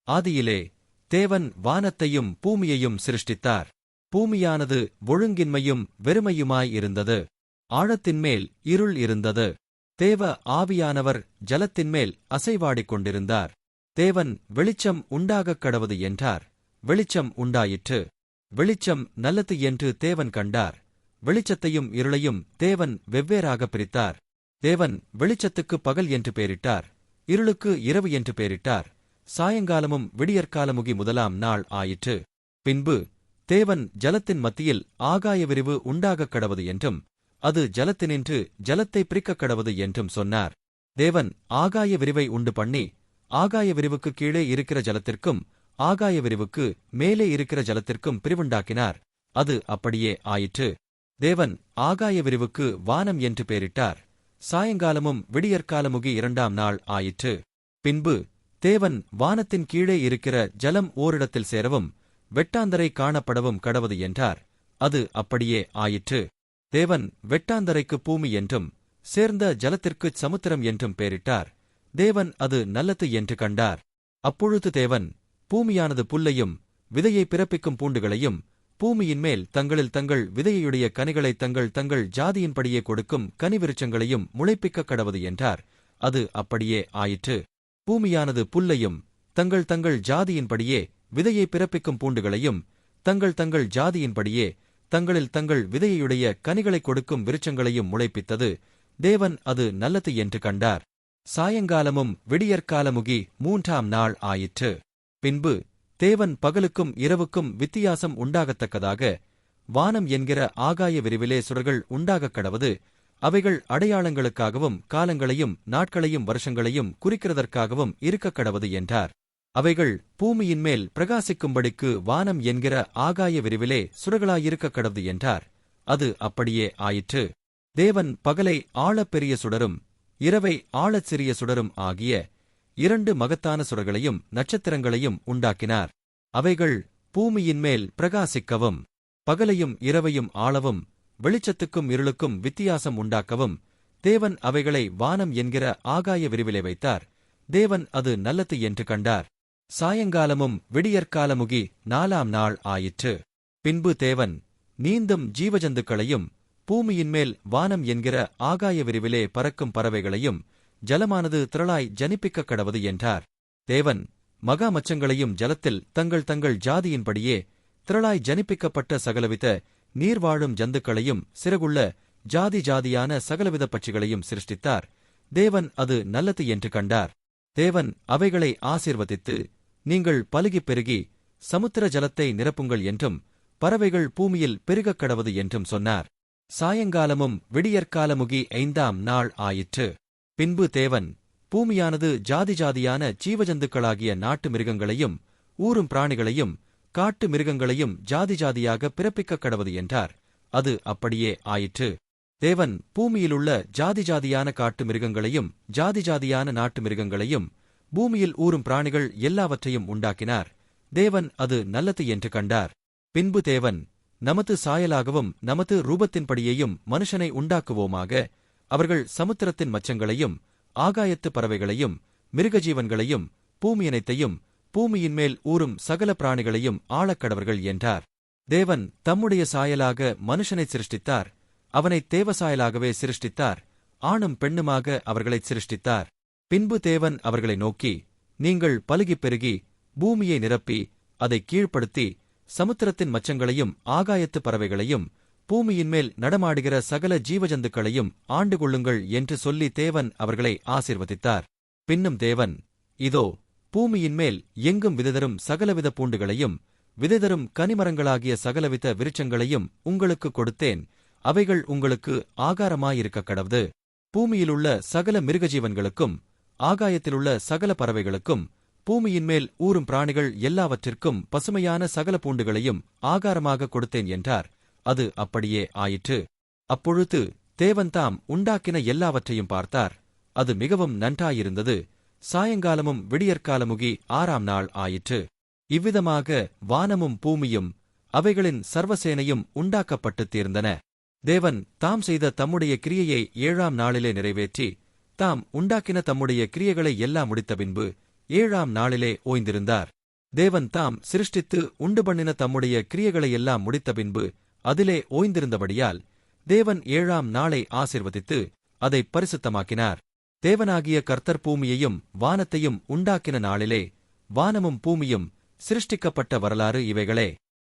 ஆதியிலே தேவன் வானத்தையும் பூமியையும் சிருஷ்டித்தார். பூமியானது ஒழுங்கின்மையும் வெறுமையுமாயிருந்தது. ஆழத்தின்மேல் இருள் இருந்தது. தேவ ஆவியானவர் ஜலத்தின்மேல் அசைவாடிக் கொண்டிருந்தார். தேவன் வெளிச்சம் உண்டாகக் கடவது என்றார். வெளிச்சம் உண்டாயிற்று. வெளிச்சம் நல்லது என்று தேவன் கண்டார். வெளிச்சத்தையும் இருளையும் தேவன் வெவ்வேறாக பிரித்தார். தேவன் வெளிச்சத்துக்கு பகல் என்று பெயரிட்டார், இருளுக்கு இரவு என்று பெயரிட்டார். சாயங்காலமும் விடியற்காலமுகி முதலாம் நாள் ஆயிற்று. பின்பு தேவன் ஜலத்தின் மத்தியில் ஆகாய விரிவு உண்டாகக் கடவது என்றும் அது ஜலத்தினின்று ஜலத்தை பிரிக்கக் கடவது என்றும் சொன்னார். தேவன் ஆகாய விரிவை உண்டு பண்ணி ஆகாய விரிவுக்கு கீழே இருக்கிற ஜலத்திற்கும் ஆகாய விரிவுக்கு மேலே இருக்கிற ஜலத்திற்கும் பிரிவுண்டாக்கினார். அது அப்படியே ஆயிற்று. தேவன் ஆகாய விரிவுக்கு வானம் என்று பெயரிட்டார். சாயங்காலமும் விடியற்காலமுகி இரண்டாம் நாள் ஆயிற்று. பின்பு தேவன் வானத்தின் கீழே இருக்கிற ஜலம் ஓரிடத்தில் சேரவும் வெட்டாந்தரை காணப்படவும் கடவது என்றார். அது அப்படியே ஆயிற்று. தேவன் வெட்டாந்தரைக்கு பூமி என்றும் சேர்ந்த ஜலத்திற்குச் சமுத்திரம் என்றும் பெயரிட்டார். தேவன் அது நல்லது என்று கண்டார். அப்பொழுது தேவன் பூமியானது புல்லையும் விதையை பிறப்பிக்கும் பூண்டுகளையும் பூமியின்மேல் தங்களில் தங்கள் விதையுடைய கனிகளை தங்கள் தங்கள் ஜாதியின்படியே கொடுக்கும் கனிவிருச்சங்களையும் முளைப்பிக்கக் கடவது என்றார். அது அப்படியே ஆயிற்று. பூமியானது புல்லையும் தங்கள் தங்கள் ஜாதியின்படியே விதையை பிறப்பிக்கும் பூண்டுகளையும் தங்கள் தங்கள் ஜாதியின்படியே தங்களில் தங்கள் விதையுடைய கனிகளைக் கொடுக்கும் விருட்சங்களையும் முளைப்பித்தது. தேவன் அது நல்லது என்று கண்டார். சாயங்காலமும் விடியற்காலமுகி மூன்றாம் நாள் ஆயிற்று. பின்பு தேவன் பகலுக்கும் இரவுக்கும் வித்தியாசம் உண்டாகத்தக்கதாக வானம் என்கிற ஆகாய விரிவிலே சுடர்கள் உண்டாகக் கடவது. அவைகள் அடையாளங்களுக்காகவும் காலங்களையும் நாட்களையும் வருஷங்களையும் குறிக்கிறதற்காகவும் இருக்கக் கடவது என்றார். அவைகள் பூமியின்மேல் பிரகாசிக்கும்படிக்கு வானம் என்கிற ஆகாய விரிவிலே சுடர்களாயிருக்கக் கடவது என்றார். அது அப்படியே ஆயிற்று. தேவன் பகலை ஆழப்பெரிய சுடரும் இரவை ஆழச் சிறிய சுடரும் ஆகிய இரண்டு மகத்தான சுடர்களையும் நட்சத்திரங்களையும் உண்டாக்கினார். அவைகள் பூமியின்மேல் பிரகாசிக்கவும் பகலையும் இரவையும் ஆளவும் வெளிச்சத்துக்கும் இருளுக்கும் வித்தியாசம் உண்டாக்கவும் தேவன் அவைகளை வானம் என்கிற ஆகாய விரிவிலே வைத்தார். தேவன் அது நல்லது என்று கண்டார். சாயங்காலமும் விடியற்காலமுகி நாலாம் நாள் ஆயிற்று. பின்பு தேவன் நீந்தும் ஜீவஜந்துக்களையும் பூமியின்மேல் வானம் என்கிற ஆகாய விரிவிலே பறக்கும் பறவைகளையும் ஜலமானது திரளாய் ஜனிப்பிக்கக் கடவது என்றார். தேவன் மகா மச்சங்களையும் ஜலத்தில் தங்கள் தங்கள் ஜாதியின்படியே திரளாய் ஜனிப்பிக்கப்பட்ட சகலவித நீர்வாழும் ஜந்துக்களையும் சிறகுள்ள ஜாதி ஜாதியான சகலவித பட்சிகளையும் சிருஷ்டித்தார். தேவன் அது நல்லது என்று கண்டார். தேவன் அவைகளை ஆசீர்வதித்து, நீங்கள் பலுகிப் பெருகி சமுத்திர ஜலத்தை நிரப்புங்கள் என்றும் பறவைகள் பூமியில் பெருகக் கடவது என்றும் சொன்னார். சாயங்காலமும் விடியற்காலமுகி ஐந்தாம் நாள் ஆயிற்று. பின்பு தேவன் பூமியானது ஜாதி ஜாதியான ஜீவஜந்துக்களாகிய நாட்டு மிருகங்களையும் ஊரும் பிராணிகளையும் காட்டு மிருகங்களையும் ஜாதி ஜாதியாக பிறப்பிக்கக் கடவது என்றார். அது அப்படியே ஆயிற்று. தேவன் பூமியிலுள்ள ஜாதி ஜாதியான காட்டு மிருகங்களையும் ஜாதி ஜாதியான நாட்டு மிருகங்களையும் பூமியில் ஊரும் பிராணிகள் எல்லாவற்றையும் உண்டாக்கினார். தேவன் அது நல்லது என்று கண்டார். பின்பு தேவன் நமது சாயலாகவும் நமது ரூபத்தின்படியேயும் மனுஷனை உண்டாக்குவோமாக, அவர்கள் சமுத்திரத்தின் மச்சங்களையும் ஆகாயத்து பறவைகளையும் மிருகஜீவன்களையும் பூமியனைத்தையும் பூமியின்மேல் ஊரும் சகல பிராணிகளையும் ஆளக்கடவர்கள் என்றார். தேவன் தம்முடைய சாயலாக மனுஷனை சிருஷ்டித்தார். அவனை தேவசாயலாகவே சிருஷ்டித்தார். ஆணும் பெண்ணுமாக அவர்களைச் சிருஷ்டித்தார். பின்பு தேவன் அவர்களை நோக்கி, நீங்கள் பலுகிப் பெருகி பூமியை நிரப்பி அதை கீழ்ப்படுத்தி சமுத்திரத்தின் மச்சங்களையும் ஆகாயத்து பறவைகளையும் பூமியின்மேல் நடமாடுகிற சகல ஜீவஜந்துக்களையும் ஆண்டு கொள்ளுங்கள் என்று சொல்லி தேவன் அவர்களை ஆசீர்வதித்தார். பின்னும் தேவன், இதோ பூமியின்மேல் எங்கும் விதைதரும் சகலவித பூண்டுகளையும் விதைதரும் கனிமரங்களாகிய சகலவித விருட்சங்களையும் உங்களுக்கு கொடுத்தேன். அவைகள் உங்களுக்கு ஆகாரமாயிருக்கக் கடவது. பூமியிலுள்ள சகல மிருகஜீவன்களுக்கும் ஆகாயத்திலுள்ள சகல பறவைகளுக்கும் பூமியின்மேல் ஊரும் பிராணிகள் எல்லாவற்றிற்கும் பசுமையான சகல பூண்டுகளையும் ஆகாரமாக கொடுத்தேன் என்றார். அது அப்படியே ஆயிற்று. அப்பொழுது தேவன் தாம் உண்டாக்கின எல்லாவற்றையும் பார்த்தார். அது மிகவும் நன்றாயிருந்தது. சாயங்காலமும் விடியற்காலமுகி ஆறாம் நாள் ஆயிற்று. இவ்விதமாக வானமும் பூமியும் அவைகளின் சர்வசேனையும் உண்டாக்கப்பட்டுத் தீர்ந்தன. தேவன் தாம் செய்த தம்முடைய கிரியையை ஏழாம் நாளிலே நிறைவேற்றி தாம் உண்டாக்கின தம்முடைய கிரியைகளை எல்லாம் முடித்த பின்பு ஏழாம் நாளிலே ஓய்ந்திருந்தார். தேவன் தாம் சிருஷ்டித்து உண்டுபண்ணின தம்முடைய கிரியைகளையெல்லாம் முடித்த பின்பு அதிலே ஓய்ந்திருந்தபடியால் தேவன் ஏழாம் நாளை ஆசீர்வதித்து அதைப் பரிசுத்தமாக்கினார். தேவனாகிய கர்த்தர் பூமியையும் வானத்தையும் உண்டாக்கின நாளிலே வானமும் பூமியும் சிருஷ்டிக்கப்பட்ட வரலாறு இவைகளே.